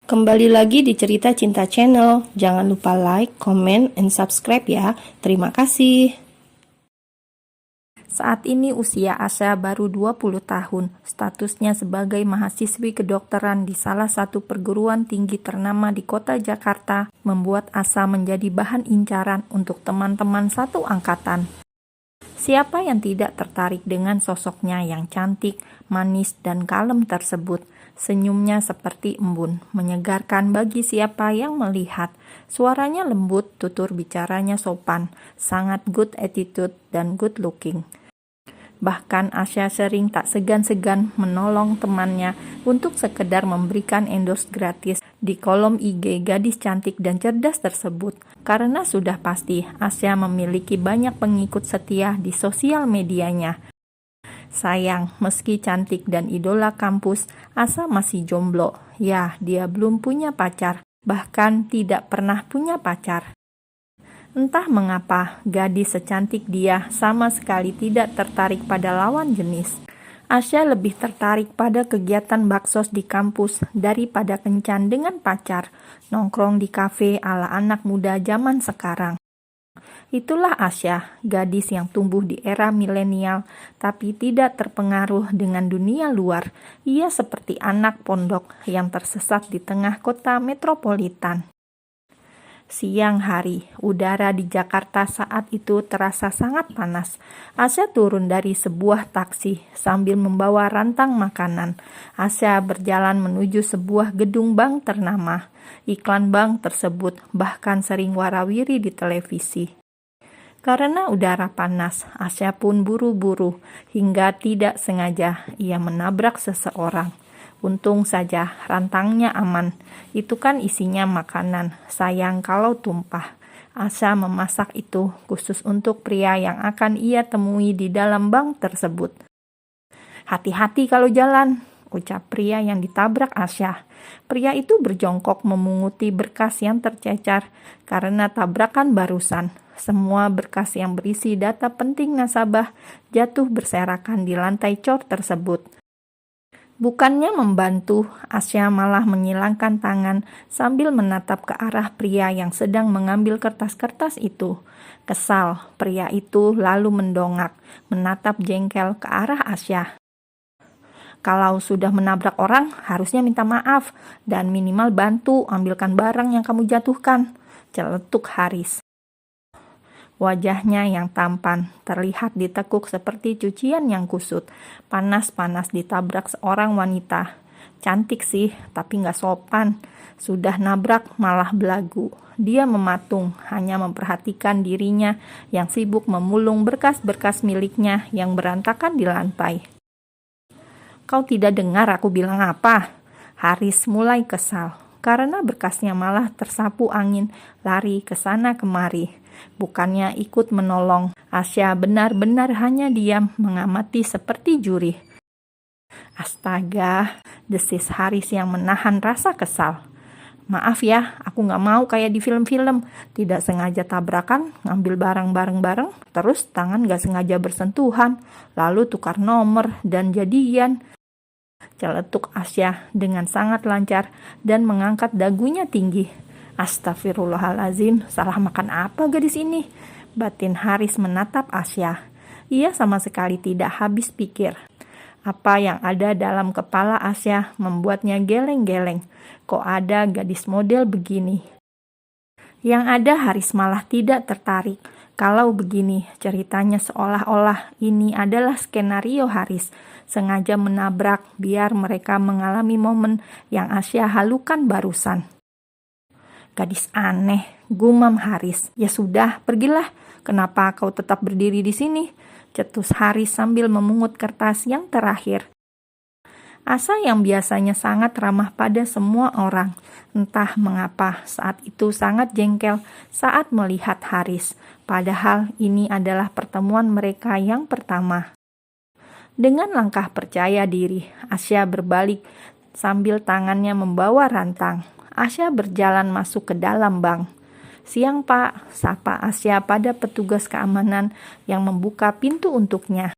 Kembali lagi di Cerita Cinta Channel. Jangan lupa like, comment, and subscribe ya. Terima kasih. Saat ini usia Asya baru 20 tahun. Statusnya sebagai mahasiswi kedokteran di salah satu perguruan tinggi ternama di kota Jakarta membuat Asa menjadi bahan incaran untuk teman-teman satu angkatan. Siapa yang tidak tertarik dengan sosoknya yang cantik, manis, dan kalem tersebut? Senyumnya seperti embun, menyegarkan bagi siapa yang melihat. Suaranya lembut, tutur bicaranya sopan, sangat good attitude dan good looking. Bahkan Asya sering tak segan-segan menolong temannya untuk sekedar memberikan endorse gratis di kolom IG gadis cantik dan cerdas tersebut. Karena sudah pasti Asya memiliki banyak pengikut setia di sosial medianya. Sayang, meski cantik dan idola kampus, Asa masih jomblo. Ya, dia belum punya pacar, bahkan tidak pernah punya pacar. Entah mengapa, gadis secantik dia sama sekali tidak tertarik pada lawan jenis. Asya lebih tertarik pada kegiatan baksos di kampus daripada kencan dengan pacar, nongkrong di kafe ala anak muda zaman sekarang. Itulah Asya, gadis yang tumbuh di era milenial, tapi tidak terpengaruh dengan dunia luar. Ia seperti anak pondok yang tersesat di tengah kota metropolitan. Siang hari, udara di Jakarta saat itu terasa sangat panas. Asya turun dari sebuah taksi sambil membawa rantang makanan. Asya berjalan menuju sebuah gedung bank ternama. Iklan bank tersebut bahkan sering warawiri di televisi. Karena udara panas, Asya pun buru-buru hingga tidak sengaja ia menabrak seseorang. Untung saja rantangnya aman. Itu kan isinya makanan. Sayang kalau tumpah. Asya memasak itu khusus untuk pria yang akan ia temui di dalam bank tersebut. Hati-hati kalau jalan, ucap pria yang ditabrak Asya. Pria itu berjongkok memunguti berkas yang tercecar karena tabrakan barusan. Semua berkas yang berisi data penting nasabah jatuh berserakan di lantai cor tersebut. Bukannya membantu, Asya malah menyilangkan tangan sambil menatap ke arah pria yang sedang mengambil kertas-kertas itu. Kesal, pria itu lalu mendongak, menatap jengkel ke arah Asya. Kalau sudah menabrak orang, harusnya minta maaf dan minimal bantu ambilkan barang yang kamu jatuhkan, celetuk Haris. Wajahnya yang tampan terlihat ditekuk seperti cucian yang kusut. Panas-panas ditabrak seorang wanita. Cantik sih, tapi nggak sopan. Sudah nabrak malah belagu. Dia mematung, hanya memperhatikan dirinya yang sibuk memulung berkas-berkas miliknya yang berantakan di lantai. Kau tidak dengar aku bilang apa? Haris mulai kesal. Karena berkasnya malah tersapu angin, lari ke sana kemari. Bukannya ikut menolong, Asya benar-benar hanya diam mengamati seperti juri. Astaga, desis Haris yang menahan rasa kesal. Maaf ya, aku gak mau kayak di film-film. Tidak sengaja tabrakan, ngambil barang-barang bareng, terus tangan gak sengaja bersentuhan, lalu tukar nomor dan jadian. Celetuk Asya dengan sangat lancar dan mengangkat dagunya tinggi. Astagfirullahalazim, salah makan apa gadis ini? Batin Haris menatap Asya. Ia sama sekali tidak habis pikir. Apa yang ada dalam kepala Asya membuatnya geleng-geleng. Kok ada gadis model begini? Yang ada Haris malah tidak tertarik. Kalau begini, ceritanya seolah-olah ini adalah skenario Haris. Sengaja menabrak biar mereka mengalami momen yang Asya halukan barusan. Gadis aneh, gumam Haris. Ya sudah, pergilah. Kenapa kau tetap berdiri di sini? Cetus Haris sambil memungut kertas yang terakhir. Asa yang biasanya sangat ramah pada semua orang, entah mengapa saat itu sangat jengkel saat melihat Haris. Padahal ini adalah pertemuan mereka yang pertama. Dengan langkah percaya diri, Asya berbalik sambil tangannya membawa rantang. Asya berjalan masuk ke dalam bank. Siang Pak, sapa Asya pada petugas keamanan yang membuka pintu untuknya.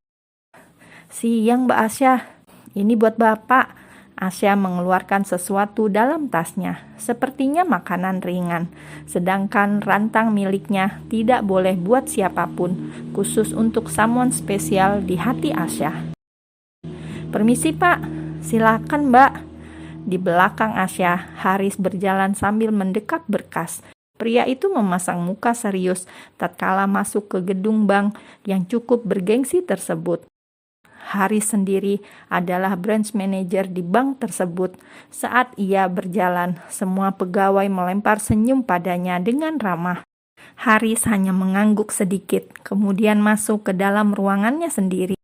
Siang Mbak Asya, ini buat Bapak. Asya mengeluarkan sesuatu dalam tasnya, sepertinya makanan ringan, sedangkan rantang miliknya tidak boleh buat siapapun, khusus untuk someone spesial di hati Asya. "Permisi Pak, silakan Mbak." Di belakang Asya, Haris berjalan sambil mendekat berkas. Pria itu memasang muka serius tatkala masuk ke gedung bank yang cukup bergengsi tersebut. Haris sendiri adalah branch manager di bank tersebut. Saat ia berjalan, semua pegawai melempar senyum padanya dengan ramah. Haris hanya mengangguk sedikit, kemudian masuk ke dalam ruangannya sendiri.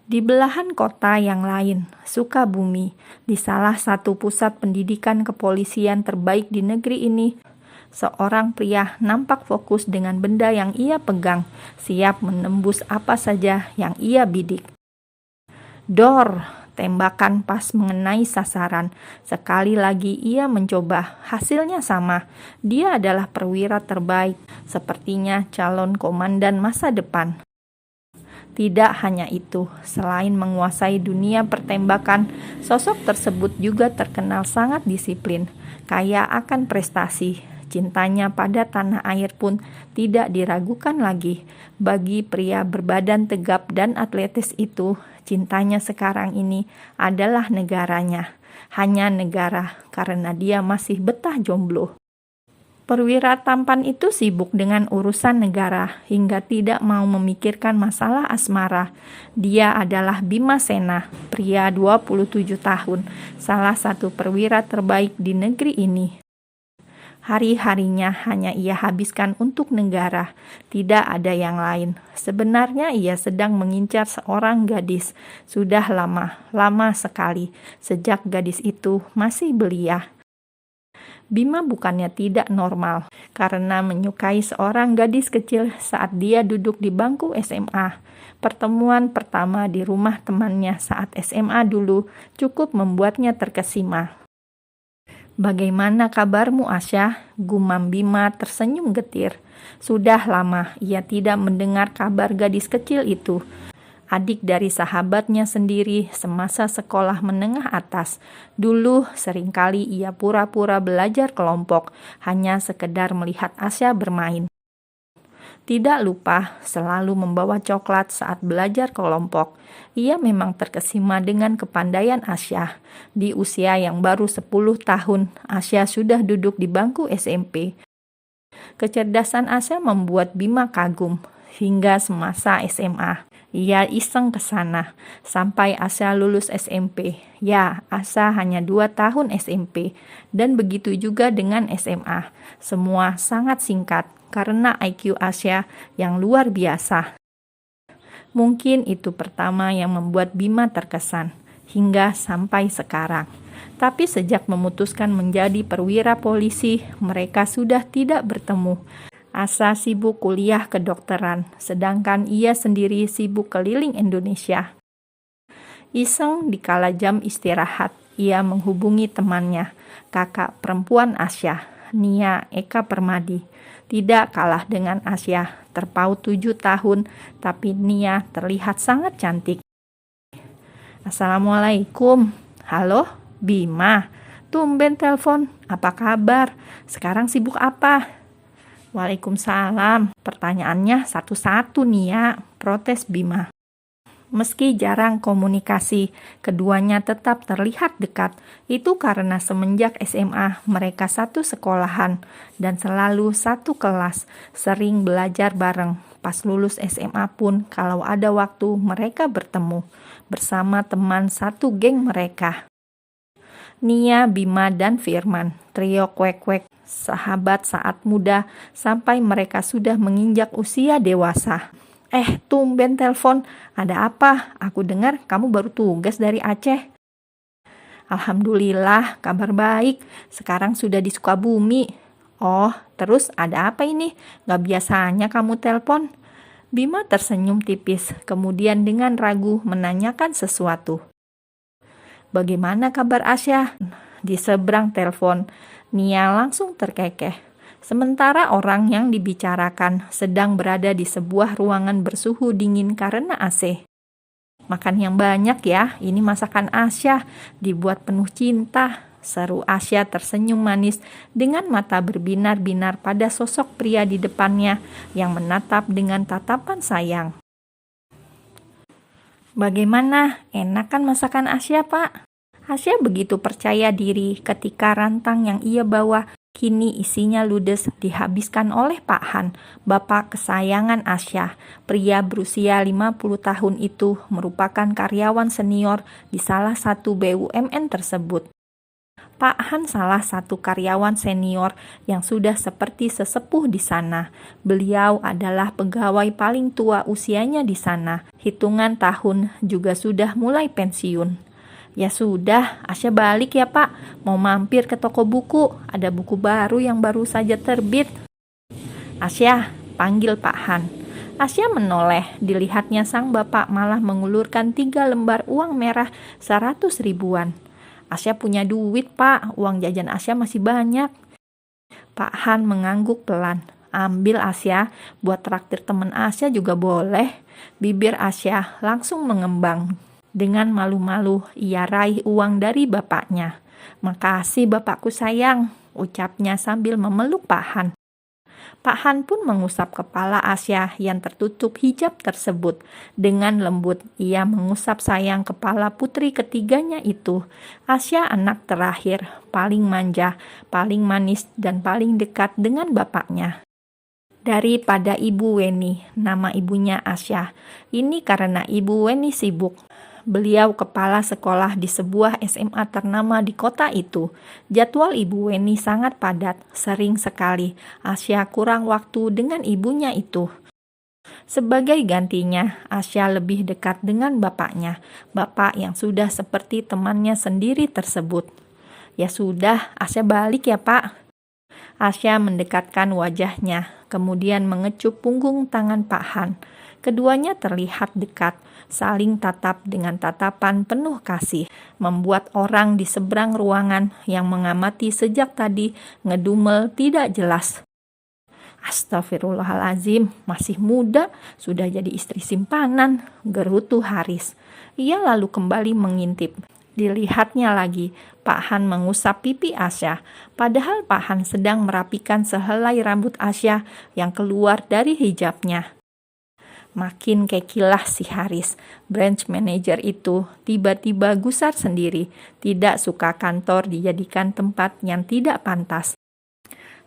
Di belahan kota yang lain, Sukabumi, di salah satu pusat pendidikan kepolisian terbaik di negeri ini, seorang pria nampak fokus dengan benda yang ia pegang, siap menembus apa saja yang ia bidik. Dor, tembakan pas mengenai sasaran. Sekali lagi ia mencoba, hasilnya sama. Dia adalah perwira terbaik, sepertinya calon komandan masa depan. Tidak hanya itu, selain menguasai dunia pertembakan, sosok tersebut juga terkenal sangat disiplin, kaya akan prestasi. Cintanya pada tanah air pun tidak diragukan lagi. Bagi pria berbadan tegap dan atletis itu, cintanya sekarang ini adalah negaranya. Hanya negara, karena dia masih betah jomblo. Perwira tampan itu sibuk dengan urusan negara hingga tidak mau memikirkan masalah asmara. Dia adalah Bima Sena, pria 27 tahun, salah satu perwira terbaik di negeri ini. Hari-harinya hanya ia habiskan untuk negara, tidak ada yang lain. Sebenarnya ia sedang mengincar seorang gadis. Sudah lama sekali, sejak gadis itu masih belia. Bima bukannya tidak normal, karena menyukai seorang gadis kecil saat dia duduk di bangku SMA. Pertemuan pertama di rumah temannya saat SMA dulu cukup membuatnya terkesima. "Bagaimana kabarmu Asya?" gumam Bima tersenyum getir. Sudah lama ia tidak mendengar kabar gadis kecil itu. Adik dari sahabatnya sendiri semasa sekolah menengah atas. Dulu seringkali ia pura-pura belajar kelompok, hanya sekedar melihat Asya bermain. Tidak lupa selalu membawa coklat saat belajar kelompok. Ia memang terkesima dengan kepandaian Asya. Di usia yang baru 10 tahun, Asya sudah duduk di bangku SMP. Kecerdasan Asya membuat Bima kagum. Hingga semasa SMA, ia iseng ke sana. Sampai Asya lulus SMP. Ya, Asya hanya 2 tahun SMP. Dan begitu juga dengan SMA. Semua sangat singkat karena IQ Asya yang luar biasa. Mungkin itu pertama yang membuat Bima terkesan, hingga sampai sekarang. Tapi sejak memutuskan menjadi perwira polisi, mereka sudah tidak bertemu. Asya sibuk kuliah kedokteran, sedangkan ia sendiri sibuk keliling Indonesia. Iseng di kala jam istirahat, ia menghubungi temannya, kakak perempuan Asya, Nia Eka Permadi. Tidak kalah dengan Asya, terpaut 7 tahun, tapi Nia terlihat sangat cantik. "Assalamualaikum." "Halo, Bima. Tumben telepon. Apa kabar? Sekarang sibuk apa?" "Waalaikumsalam." "Pertanyaannya satu-satu Nia," protes Bima. Meski jarang komunikasi, keduanya tetap terlihat dekat. Itu karena semenjak SMA mereka satu sekolahan dan selalu satu kelas, sering belajar bareng. Pas lulus SMA pun kalau ada waktu mereka bertemu bersama teman satu geng mereka. Nia, Bima, dan Firman, trio kuek-kuek, sahabat saat muda sampai mereka sudah menginjak usia dewasa. Tumben telepon. Ada apa? Aku dengar kamu baru tugas dari Aceh." "Alhamdulillah, kabar baik. Sekarang sudah di Sukabumi." "Oh, terus ada apa ini? Gak biasanya kamu telepon." Bima tersenyum tipis, kemudian dengan ragu menanyakan sesuatu. "Bagaimana kabar Asya?" Di seberang telepon, Nia langsung terkekeh. Sementara orang yang dibicarakan sedang berada di sebuah ruangan bersuhu dingin karena AC. Makan yang banyak ya, ini masakan Asya, dibuat penuh cinta. Seru Asya tersenyum manis dengan mata berbinar-binar pada sosok pria di depannya yang menatap dengan tatapan sayang. Bagaimana? Enak kan masakan Asya, Pak? Asya begitu percaya diri ketika rantang yang ia bawa kini isinya ludes dihabiskan oleh Pak Han, bapak kesayangan Asya. Pria berusia 50 tahun itu merupakan karyawan senior di salah satu BUMN tersebut. Pak Han salah satu karyawan senior yang sudah seperti sesepuh di sana. Beliau adalah pegawai paling tua usianya di sana. Hitungan tahun juga sudah mulai pensiun. Ya sudah, Asya balik ya Pak. Mau mampir ke toko buku. Ada buku baru yang baru saja terbit. Asya, panggil Pak Han. Asya menoleh, dilihatnya sang bapak malah mengulurkan 3 lembar uang merah 100 ribuan. Asya punya duit, Pak. Uang jajan Asya masih banyak. Pak Han mengangguk pelan. Ambil Asya, buat traktir teman Asya juga boleh. Bibir Asya langsung mengembang. Dengan malu-malu, ia raih uang dari bapaknya. Makasih bapakku sayang, ucapnya sambil memeluk Pak Han. Pak Han pun mengusap kepala Asya yang tertutup hijab tersebut. Dengan lembut, ia mengusap sayang kepala putri ketiganya itu. Asya anak terakhir, paling manja, paling manis, dan paling dekat dengan bapaknya. Daripada Ibu Weni, nama ibunya Asya. Ini karena Ibu Weni sibuk. Beliau kepala sekolah di sebuah SMA ternama di kota itu. Jadwal Ibu Weni sangat padat, sering sekali Asya kurang waktu dengan ibunya itu. Sebagai gantinya, Asya lebih dekat dengan bapaknya, bapak yang sudah seperti temannya sendiri tersebut. Ya sudah, Asya balik ya Pak. Asya mendekatkan wajahnya, kemudian mengecup punggung tangan Pak Han. Keduanya terlihat dekat, saling tatap dengan tatapan penuh kasih, membuat orang di seberang ruangan yang mengamati sejak tadi ngedumel tidak jelas. Astagfirullahalazim, masih muda, sudah jadi istri simpanan, gerutu Haris. Ia lalu kembali mengintip. Dilihatnya lagi, Pak Han mengusap pipi Asya, padahal Pak Han sedang merapikan sehelai rambut Asya yang keluar dari hijabnya. Makin kekilah si Haris, branch manager itu tiba-tiba gusar sendiri, tidak suka kantor dijadikan tempat yang tidak pantas.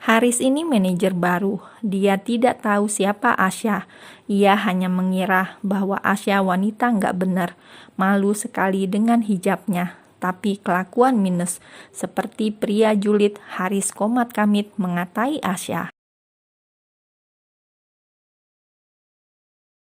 Haris ini manajer baru, dia tidak tahu siapa Asya. Ia hanya mengira bahwa Asya wanita nggak benar, malu sekali dengan hijabnya. Tapi kelakuan minus, seperti pria julid Haris Komat Kamit mengatai Asya.